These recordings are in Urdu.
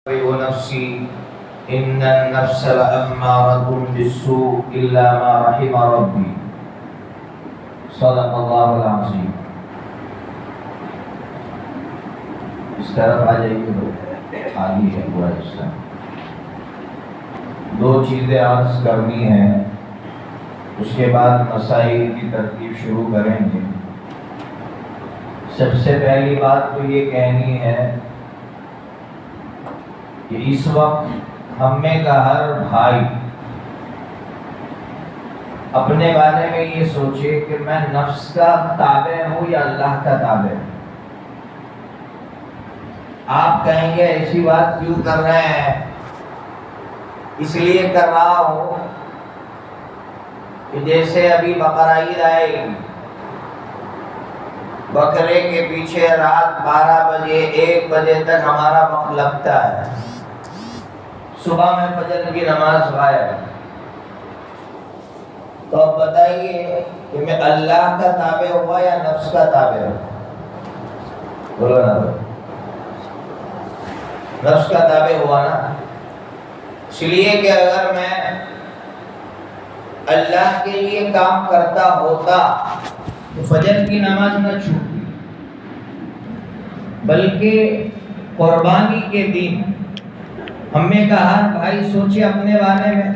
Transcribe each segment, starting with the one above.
ونفسي إن النفس لأمارة بالسوء إلا ما رحم ربي صدق اللہ العظیم۔ اس طرف آ جائیے، آگے ہے پورا حصہ۔ دو چیزیں عرض کرنی ہیں، اس کے بعد مسائل کی ترتیب شروع کریں گے۔ سب سے پہلی بات تو یہ کہنی ہے کہ اس وقت ہم میں کا ہر بھائی اپنے بارے میں یہ سوچے کہ میں نفس کا تابع ہوں یا اللہ کا تابع ہوں۔ آپ کہیں گے ایسی بات کیوں کر رہے ہیں؟ اس لیے کر رہا ہوں کہ جیسے ابھی بقرہ عید آئے گی، بکرے کے پیچھے رات 12 بجے 1 بجے تک ہمارا وقت لگتا ہے، صبح میں فجر کی نماز غائب۔ تو اب بتائیے کہ میں اللہ کا تابع ہوا یا نفس کا تابع ہوا؟ بولو نا، نفس کا تابع ہوا نا۔ اس لیے کہ اگر میں اللہ کے لیے کام کرتا ہوتا تو فجر کی نماز نہ چھوٹتی، بلکہ قربانی کے دن ہم میں کا ہر بھائی سوچے اپنے بارے میں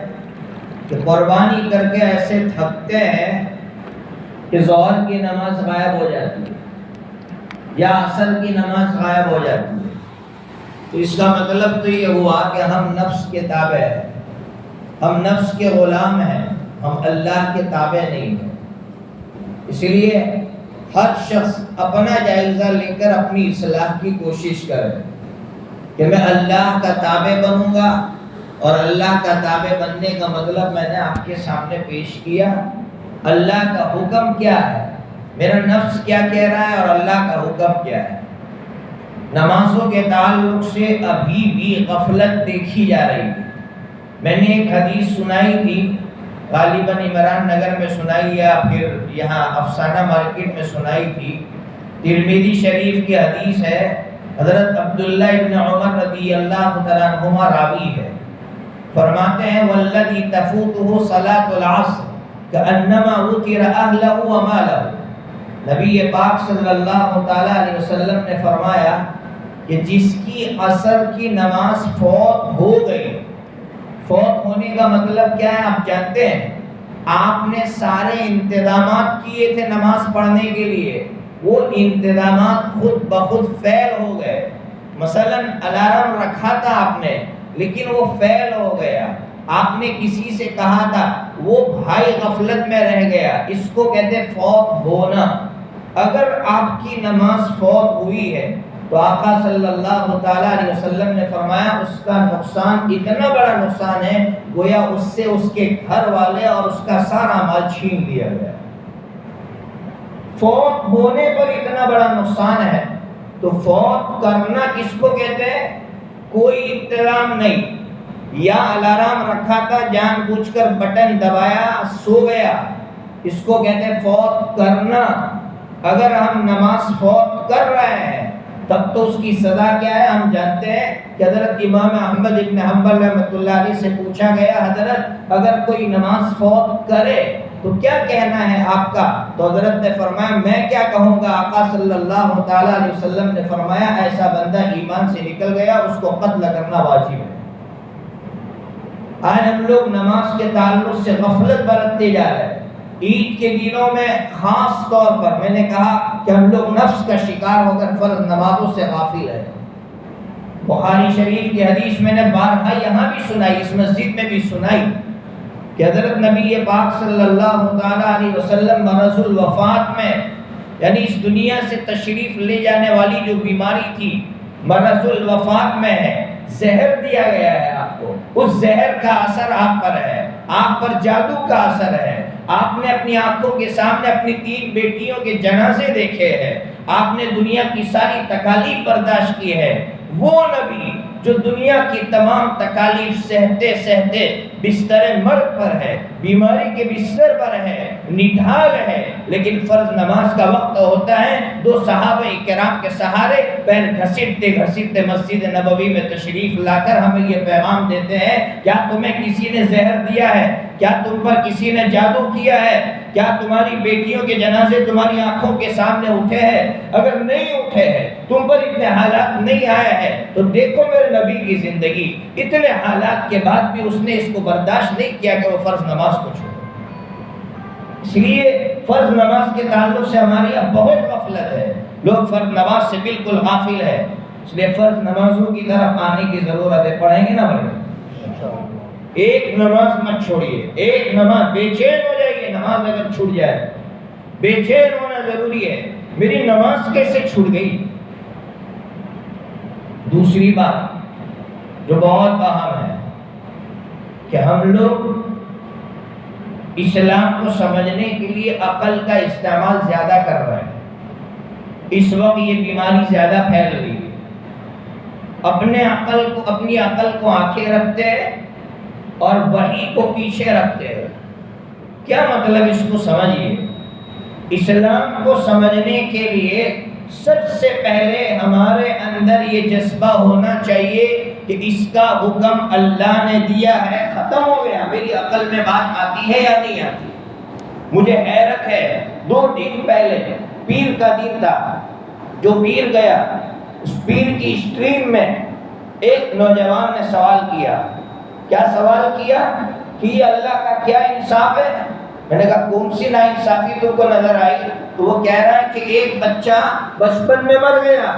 کہ قربانی کر کے ایسے تھکتے ہیں کہ ظہر کی نماز غائب ہو جاتی ہے یا عصر کی نماز غائب ہو جاتی ہے۔ تو اس کا مطلب تو یہ ہوا کہ ہم نفس کے تابع ہیں، ہم نفس کے غلام ہیں، ہم اللہ کے تابع نہیں ہیں۔ اس لیے ہر شخص اپنا جائزہ لے کر اپنی اصلاح کی کوشش کرے کہ میں اللہ کا تابع بنوں گا، اور اللہ کا تابع بننے کا مطلب میں نے آپ کے سامنے پیش کیا۔ اللہ کا حکم کیا ہے، میرا نفس کیا کہہ رہا ہے، اور اللہ کا حکم کیا ہے۔ نمازوں کے تعلق سے ابھی بھی غفلت دیکھی جا رہی ہے۔ میں نے ایک حدیث سنائی تھی، غالباً عمران نگر میں سنائی یا پھر یہاں افسانہ مارکیٹ میں سنائی تھی۔ ترمذی شریف کی حدیث ہے، حضرت عبداللہ ابن عمر رضی اللہ تعالیٰ عنہما راوی ہے، فرماتے ہیں والذی تفوتہ صلاۃ العصر کأنما وتر اہلہ ومالہ۔ نبی پاک صلی اللہ تعالیٰ علیہ وسلم نے فرمایا کہ جس کی عصر کی نماز فوت ہو گئی، فوت ہونے کا مطلب کیا ہے آپ جانتے ہیں؟ آپ نے سارے انتظامات کیے تھے نماز پڑھنے کے لیے، وہ انتظامات خود بخود فیل ہو گئے۔ مثلا الارم رکھا تھا آپ نے، لیکن وہ فیل ہو گیا۔ آپ نے کسی سے کہا تھا، وہ بھائی غفلت میں رہ گیا، اس کو کہتے فوت ہونا۔ اگر آپ کی نماز فوت ہوئی ہے تو آقا صلی اللہ تعالیٰ علیہ وسلم نے فرمایا اس کا نقصان اتنا بڑا نقصان ہے گویا اس سے اس کے گھر والے اور اس کا سارا مال چھین لیا گیا۔ فوت ہونے پر اتنا بڑا نقصان ہے تو فوت کرنا کس کو کہتے ہیں؟ کوئی انتظام نہیں، یا الارم رکھا تھا جان بوجھ کر بٹن دبایا سو گیا، اس کو کہتے ہیں فوت کرنا۔ اگر ہم نماز فوت کر رہے ہیں تب تو اس کی سزا کیا ہے ہم جانتے ہیں کہ حضرت امام احمد ابن حنبل رحمۃ اللہ علیہ سے پوچھا گیا، حضرت اگر کوئی نماز فوت کرے تو کیا کہنا ہے آپ کا؟ تو حضرت نے فرمایا میں کیا کہوں گا، آقا صلی اللہ تعالیٰ علیہ وسلم نے فرمایا ایسا بندہ ایمان سے نکل گیا، اس کو قتل کرنا واجب ہے۔ آج ہم لوگ نماز کے تعلق سے غفلت برتتے جا رہے ہیں۔ عید کے دنوں میں خاص طور پر میں نے کہا کہ ہم لوگ نفس کا شکار ہو کر فرض نمازوں سے غافل ہیں۔ بخاری شریف کی حدیث میں نے بارہا یہاں بھی سنائی، اس مسجد میں بھی سنائی کہ حضرت نبی پاک صلی اللہ تعالیٰ علیہ وسلم مرض الوفات میں، یعنی اس دنیا سے تشریف لے جانے والی جو بیماری تھی مرض الوفات میں ہے، زہر دیا گیا ہے آپ کو، اس زہر کا اثر آپ پر ہے، آپ پر جادو کا اثر ہے۔ آپ نے اپنی آنکھوں کے سامنے اپنی 3 بیٹیوں کے جنازے دیکھے ہیں، آپ نے دنیا کی ساری تکالیف برداشت کی ہے۔ وہ نبی جو دنیا کی تمام تکالیف سہتے سہتے بستر مرگ پر ہے، بیماری کے بستر پر ہے، نڈھال ہے، لیکن فرض نماز کا وقت ہوتا ہے، دو صحابہ کرام کے سہارے پیر گھسیٹتے گھسیٹتے مسجد نبوی میں تشریف لا کر ہمیں یہ پیغام دیتے ہیں، کیا تمہیں کسی نے زہر دیا ہے؟ کیا تم پر کسی نے جادو کیا ہے؟ کیا تمہاری بیٹیوں کے جنازے تمہاری آنکھوں کے سامنے اٹھے ہیں؟ اگر نہیں اٹھے ہیں، تم پر اتنے حالات نہیں آئے ہیں، تو دیکھو میرے نبی کی زندگی، اتنے حالات کے بعد بھی اس نے اس کو برداشت نہیں کیا کہ وہ فرض نماز کو چھوڑے۔ اس لیے فرض نماز کے تعلق سے ہماری اب بہت غفلت ہے، لوگ فرض نماز سے بالکل غافل ہے، اس لیے فرض نمازوں کی طرف آنے کی ضرورت ہے۔ پڑھیں گے نا بھائی؟ ایک نماز مت چھوڑیے، ایک نماز بے چین ہو جائیے، نماز اگر چھوٹ جائے بے چین ہونا ضروری ہے، میری نماز کیسے چھوٹ گئی؟ دوسری بات جو بہت اہم ہے کہ ہم لوگ اسلام کو سمجھنے کے لیے عقل کا استعمال زیادہ کر رہے ہیں۔ اس وقت یہ بیماری زیادہ پھیل رہی ہے، اپنی عقل کو آنکھیں رکھتے ہیں اور وحی کو پیچھے رکھتے ہیں۔ کیا مطلب؟ اس کو سمجھیے، اسلام کو سمجھنے کے لیے سب سے پہلے ہمارے اندر یہ جذبہ ہونا چاہیے کہ اس کا حکم اللہ نے دیا ہے، ختم ہو گیا۔ میری عقل میں بات آتی ہے یا نہیں آتی؟ مجھے حیرت ہے، 2 دن پہلے پیر کا دن تھا، جو پیر گیا اس پیر کی اسٹریم میں ایک نوجوان نے سوال کیا۔ کیا سوال کیا؟ کہ یہ اللہ کا کیا انصاف ہے؟ میں نے کہا کون سی نا انصافی تم کو نظر آئی؟ تو وہ کہہ رہا ہے کہ ایک بچہ بچپن میں مر گیا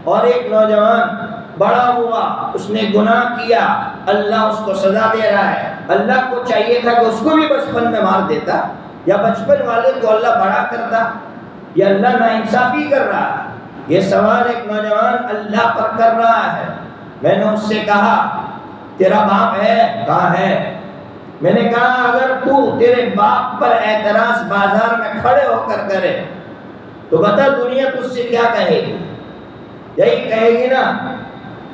اور ایک نوجوان بڑا ہوا، اس نے گناہ کیا، اللہ اس کو سزا دے رہا ہے۔ اللہ کو چاہیے تھا کہ اس کو بھی بچپن میں مار دیتا، یا بچپن والے کو اللہ بڑا کرتا، یا اللہ نا انصافی کر رہا ہے؟ یہ سوال ایک نوجوان اللہ پر کر رہا ہے۔ میں نے اس سے کہا تیرا باپ ہے؟ کہاں ہے؟ میں نے کہا اگر تو تیرے باپ پر اعتراض بازار میں کھڑے ہو کر کرے تو بتا دنیا تجھ سے کیا کہے گی؟ یہی کہے گی نا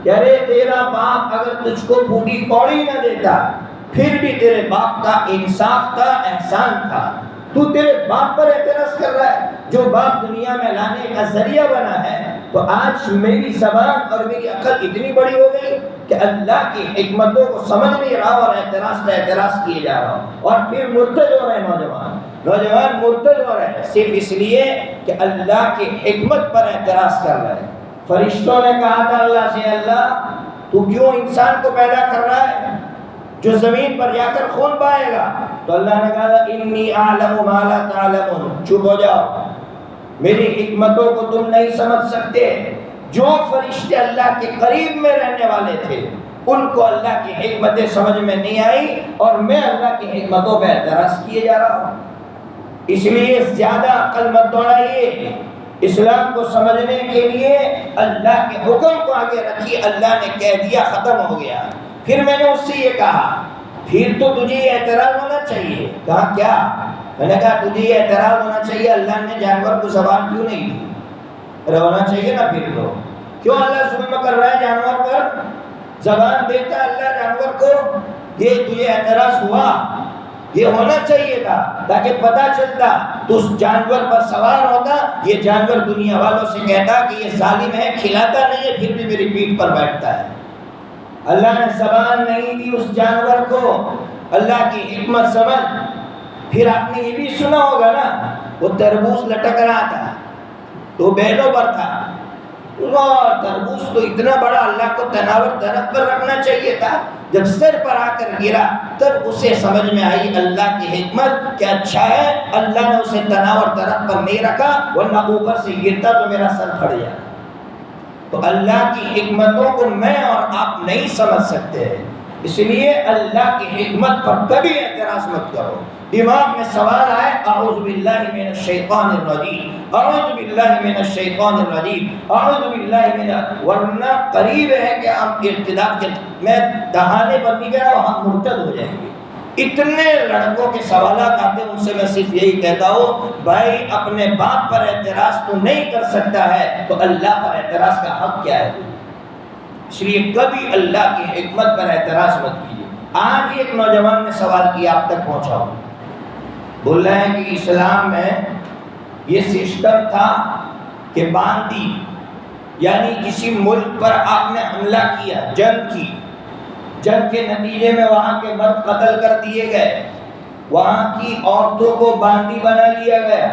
کہ ارے تیرا باپ اگر تجھ کو پھوٹی کوڑی نہ دیتا پھر بھی تیرے باپ کا انصاف تھا، احسان تھا، تو تیرے باپ پر اعتراض کر رہا ہے جو باپ دنیا میں لانے کا ذریعہ بنا ہے۔ تو آج میری زبان اور میری عقل اتنی بڑی ہو گئی کہ اللہ کی حکمتوں کو سمجھ نہیں رہا اور اعتراض کا اعتراض کیے جا رہا ہوں، اور پھر مرتد ہو رہے نوجوان مرتد ہو رہے ہیں صرف اس لیے کہ اللہ کی حکمت پر اعتراض کر رہے ہیں۔ فرشتوں نے کہا تھا اللہ سے، اللہ تو کیوں انسان کو پیدا کر رہا ہے جو زمین پر جا کر خون بہائے گا؟ تو اللہ نے کہا انی اعلم ما لا تعلمون، چپ ہو جاؤ، میری حکمتوں کو تم نہیں سمجھ سکتے۔ جو فرشتے اللہ کے قریب میں رہنے والے تھے ان کو اللہ کی حکمتیں سمجھ میں نہیں آئی اور میں اللہ کی حکمتوں پہ اعتراض کیے جا رہا ہوں۔ اس لیے زیادہ عقل مت دوڑائیے، اسلام کو سمجھنے کے لیے اللہ کے حکم کو آگے رکھیے۔ اللہ نے کہہ دیا، ختم ہو گیا۔ پھر میں نے اس سے یہ کہا پھر تو تجھے یہ اعتراض ہونا چاہیے۔ کہا کیا؟ میں نے کہا تجھے یہ اعتراض ہونا چاہیے اللہ نے جانور کو زبان کیوں نہیں دی؟ ہونا چاہیے نا پھر تو، کیوں اللہ ظلم کر رہا ہے جانور پر؟ زبان دیتا اللہ جانور کو، یہ تجھے اعتراض ہوا؟ یہ ہونا چاہیے تھا تاکہ پتہ چلتا، تو اس جانور پر سوار ہوتا، یہ جانور دنیا والوں سے کہتا کہ یہ ظالم ہے، کھلاتا نہیں ہے پھر بھی میری پیٹھ پر بیٹھتا ہے۔ اللہ نے زبان نہیں دی اس جانور کو، اللہ کی حکمت سمجھ۔ پھر آپ نے یہ بھی سنا ہوگا نا، وہ تربوز لٹک رہا تھا تو بیلوں پر تھا، تربوز تو اتنا بڑا، اللہ کو تناور درخت پر رکھنا چاہیے تھا۔ جب سر پر آ کر گرا تب اسے سمجھ میں آئی اللہ کی حکمت، کہ اچھا ہے اللہ نے اسے تناور درخت پر نہیں رکھا، ورنہ اوپر سے گرتا تو میرا سر پھٹ جاتا۔ تو اللہ کی حکمتوں کو میں اور آپ نہیں سمجھ سکتے، اس لیے اللہ کی حکمت پر کبھی اعتراض مت کرو۔ دماغ میں سوال آئے اعوذ باللہ من الشیطان الرجیم، اعوذ باللہ من الشیطان الرجیم، اعوذ باللہ من، ورنہ قریب ہے کہ ہم ارتداد کے، میں دہانے پر نہیں کہہ رہا ہوں، ہم مرتد ہو جائیں گے۔ اتنے لڑکوں کے سوالات آتے ہیں، ان سے میں صرف یہی کہتا ہوں بھائی اپنے باپ پر اعتراض تو نہیں کر سکتا ہے تو اللہ پر اعتراض کا حق کیا ہے؟ اس لیے کبھی اللہ کی حکمت پر اعتراض مت کیجیے۔ آج ایک نوجوان نے سوال کیا، آپ تک پہنچاؤ، بول رہے ہیں کہ اسلام میں یہ سسٹم تھا کہ باندی، یعنی کسی ملک پر آپ نے حملہ کیا، جنگ کی، جنگ کے نتیجے میں وہاں کے مرد قتل کر دیے گئے، وہاں کی عورتوں کو باندی بنا لیا گیا،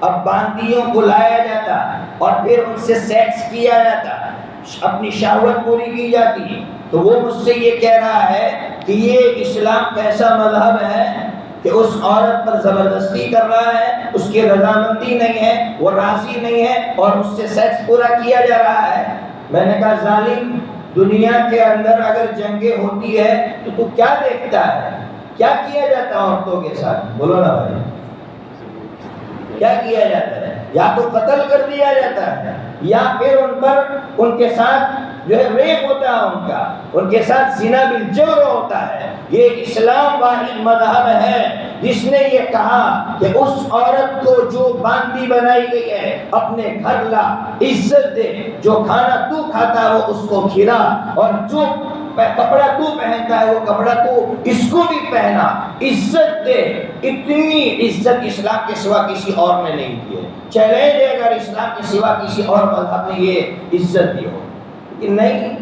اب باندیوں کو لایا جاتا اور پھر ان سے سیکس کیا جاتا، اپنی شہوت پوری کی جاتی۔ تو وہ مجھ سے یہ کہہ رہا ہے کہ یہ اسلام کیسا مذہب ہے کہ اس عورت پر زبردستی کر رہا ہے، اس کی رضامندی نہیں ہے، وہ راضی نہیں ہے اور اس سے سیکس پورا کیا جا رہا ہے۔ میں نے کہا ظالم، دنیا کے اندر اگر جنگیں ہوتی ہے تو کیا دیکھتا ہے؟ کیا کیا جاتا ہے عورتوں کے ساتھ؟ بولو نا بھائی، کیا کیا جاتا ہے؟ یا تو قتل کر دیا جاتا ہے یا پھر ان پر ان کے ساتھ جو ہے ریپ ہوتا ہے، ان کے ساتھ زنا بالجور ہوتا ہے۔ یہ اسلام واحد مذہب ہے جس نے یہ کہا کہ اس عورت کو جو باندی بنائی گئی ہے اپنے گھر لا، عزت دے، جو کھانا تو کھاتا ہے وہ اس کو کھلا، اور جو کپڑا تو پہنتا ہے وہ کپڑا تو اس کو بھی پہنا، عزت دے۔ اتنی عزت اسلام کے سوا کسی اور نے نہیں دی ہے۔ چیلنج ہے اگر اسلام کے سوا کسی اور مذہب نے یہ عزت دی ہو، لیکن نہیں،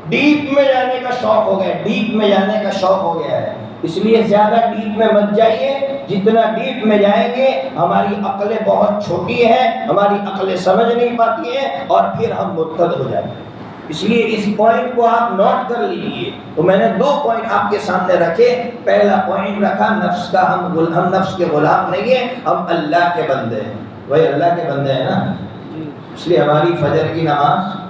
ڈیپ میں جانے کا شوق ہو گیا، ڈیپ میں جانے کا شوق ہو گیا ہے۔ اس لیے زیادہ ڈیپ میں مت جائیے، جتنا ڈیپ میں جائیں گے ہماری عقلیں بہت چھوٹی ہیں، ہماری عقلیں سمجھ نہیں پاتی ہیں اور پھر ہم مرتد ہو جاتے ہیں۔ اس لیے اس پوائنٹ کو آپ نوٹ کر لیجیے۔ تو میں نے 2 پوائنٹ آپ کے سامنے رکھے۔ پہلا پوائنٹ رکھا نفس کا، ہم نفس کے غلام نہیں ہیں، ہم اللہ کے بندے ہیں۔ وہی اللہ کے بندے ہیں نا، اس لیے ہماری فجر کی نماز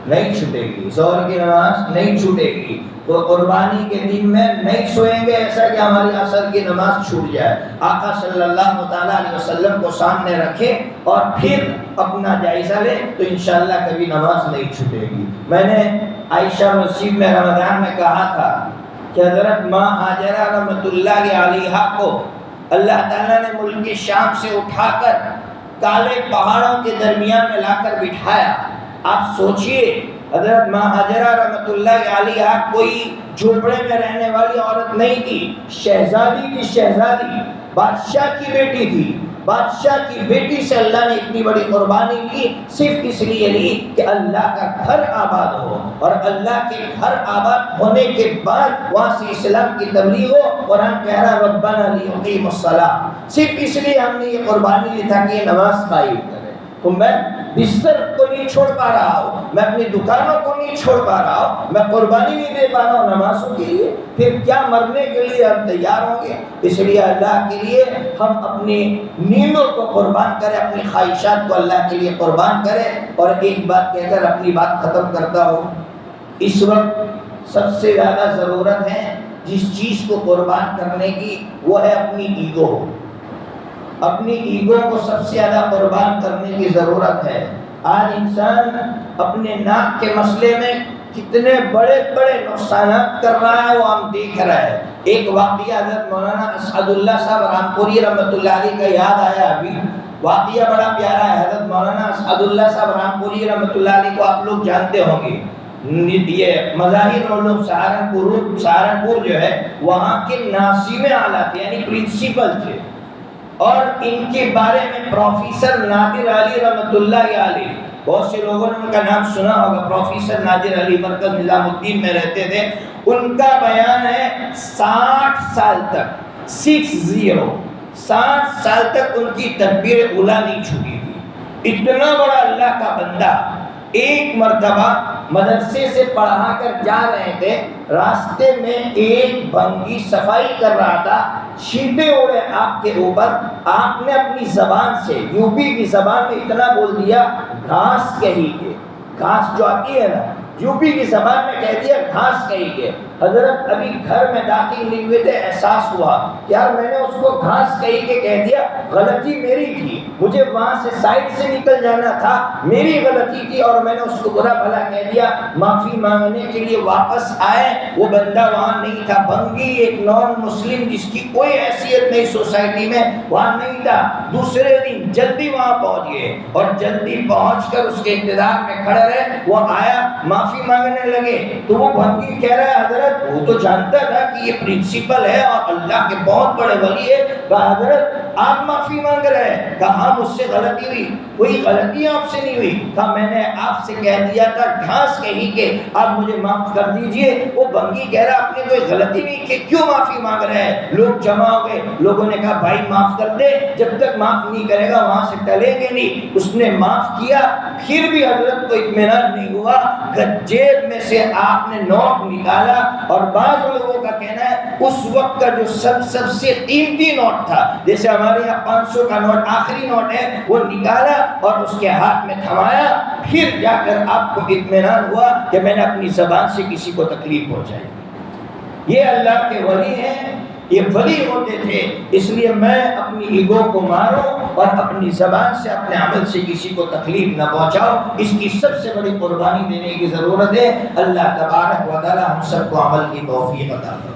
نہیں چھوٹے گی، ظہر کی نماز نہیں چھوٹے گی، تو قربانی کے دن میں نہیں سوئیں گے ایسا کہ ہماری عصر کی نماز چھوٹ جائے۔ آقا صلی اللہ تعالیٰ علیہ وسلم کو سامنے رکھیں اور پھر اپنا جائزہ لیں تو انشاءاللہ کبھی نماز نہیں چھوٹے گی۔ میں نے عائشہ مسجد میں رمضان میں کہا تھا کہ حضرت ماں ہاجرہ رحمۃ اللہ علیہا کو اللہ تعالیٰ نے ملک شام سے اٹھا کر کالے پہاڑوں کے درمیان میں لا کر بٹھایا۔ آپ سوچئے حضرت ماں ہاجرہ رحمۃ اللہ علیہا کوئی جھوپڑے میں رہنے والی عورت نہیں تھی، شہزادی کی شہزادی، بادشاہ کی بیٹی تھی۔ بادشاہ کی بیٹی سے اللہ نے اتنی بڑی قربانی کی، صرف اس لیے لی کہ اللہ کا گھر آباد ہو، اور اللہ کے گھر آباد ہونے کے بعد وہاں سے اسلام کی تبلیغ ہو۔ قرآن کہہ رہا ربنا لیقیموا الصلاۃ، صرف اس لیے ہم نے یہ قربانی لی تھا کہ یہ نماز قائم کرے۔ تو میں بستر کو نہیں چھوڑ پا رہا ہوں، میں اپنی دکانوں کو نہیں چھوڑ پا رہا ہوں، میں قربانی نہیں دے پا رہا ہوں نمازوں کے لیے، پھر کیا مرنے کے لیے ہم تیار ہوں گے؟ اس لیے اللہ کے لیے ہم اپنی نیندوں کو قربان کریں، اپنی خواہشات کو اللہ کے لیے قربان کریں۔ اور ایک بات کہہ کر اپنی بات ختم کرتا ہوں، اس وقت سب سے زیادہ ضرورت ہے جس چیز کو قربان کرنے کی، وہ ہے اپنی ایگو۔ اپنی ایگو کو سب سے زیادہ قربان کرنے کی ضرورت ہے۔ آج انسان اپنے ناک کے مسئلے میں کتنے بڑے بڑے نقصانات کر رہا ہے وہ ہم دیکھ رہے ہیں۔ ایک واقعہ حضرت مولانا اسعد اللہ صاحب رامپوری رحمۃ اللہ علیہ کا یاد آیا ابھی، واقعہ بڑا پیارا ہے۔ حضرت مولانا اسعد اللہ صاحب رامپوری رحمۃ اللہ علیہ کو آپ لوگ جانتے ہوں گے، یہ مظاہر علوم سہارنپور جو ہے وہاں کے ناظم اعلیٰ تھے، یعنی پرنسپل تھے، اور ان کے بارے میں پروفیسر نادر علی رحمۃ اللہ علیہ، بہت سے لوگوں نے ان کا نام سنا ہوگا، پروفیسر نادر علی مرکز نظام الدین میں رہتے تھے۔ ان کا بیان ہے 60 سال تک 60 سال تک ان کی تکبیر اولیٰ نہیں چھوٹی تھی۔ اتنا بڑا اللہ کا بندہ، ایک مرتبہ مدرسے سے پڑھا کر جا رہے تھے، راستے میں ایک بھنگی صفائی کر رہا تھا، چھینٹے اڑے آپ کے اوپر، آپ نے اپنی زبان سے، یوپی کی زبان میں اتنا بول دیا گھاس کہی کے، گھاس جو آتی ہے نا یوپی کی زبان میں کہہ دیا گھاس کہی کے۔ حضرت ابھی گھر میں داخل نہیں ہوئے تھے، احساس ہوا یار میں نے اس کو گھاس کہی کے کہہ دیا، غلطی میری تھی، مجھے وہاں سے سائڈ سے نکل جانا تھا، میری غلطی تھی اور میں نے اس کو برا بھلا کہہ دیا۔ معافی مانگنے کے لیے واپس آئے، وہ بندہ وہاں نہیں تھا، بھنگی ایک نان مسلم جس کی کوئی حیثیت نہیں سوسائٹی میں وہاں نہیں تھا۔ دوسرے دن جلدی وہاں پہنچ گئے اور جلدی پہنچ کر اس کے انتظار میں کھڑے رہے۔ وہ آیا، معافی مانگنے لگے تو وہ بھنگی کہہ رہا ہے حضرت وہ تو جانتا تھا کہ یہ پرنسپل ہے اور اللہ کے بہت بڑے ولی ہے، کہا حضرت آپ معافی مانگ رہے ہیں؟ کہا ہاں مجھ سے غلطی ہوئی۔ کوئی غلطی آپ سے نہیں ہوئی؟ کہا میں نے آپ سے کہہ دیا تھا گھاس کہی کہ آپ مجھے معاف کر دیجئے۔ وہ بھنگی کہہ رہا آپ نے کوئی غلطی نہیں کی، کیوں معافی مانگ رہے ہیں؟ لوگ جمع ہو گئے، لوگوں نے کہا بھائی معاف کر دے، جب تک معاف نہیں کرے گا وہاں سے ٹلیں گے نہیں۔ اس نے معاف کیا، پھر بھی حضرت کو اطمینان نہیں ہوا، جیب میں سے آپ نے نوٹ نکالا اور بعض لوگوں کا کہنا ہے اس وقت کا جو سب سے قیمتی نوٹ تھا، جیسے ہمارے یہاں 500 کا نوٹ آخری نوٹ ہے، وہ نکالا اور اس کے ہاتھ میں تھمایا، پھر جا کر آپ کو اطمینان ہوا کہ میں نے اپنی زبان سے کسی کو تکلیف پہنچائی۔ یہ اللہ کے ولی ہیں، یہ ولی ہوتے تھے، اس لیے میں اپنی ایگو کو ماروں اور اپنی زبان سے اپنے عمل سے کسی کو تکلیف نہ پہنچاؤ، اس کی سب سے بڑی قربانی دینے کی ضرورت ہے۔ اللہ تبارک و تعالی ہم سب کو عمل کی توفیق عطا فرمائے۔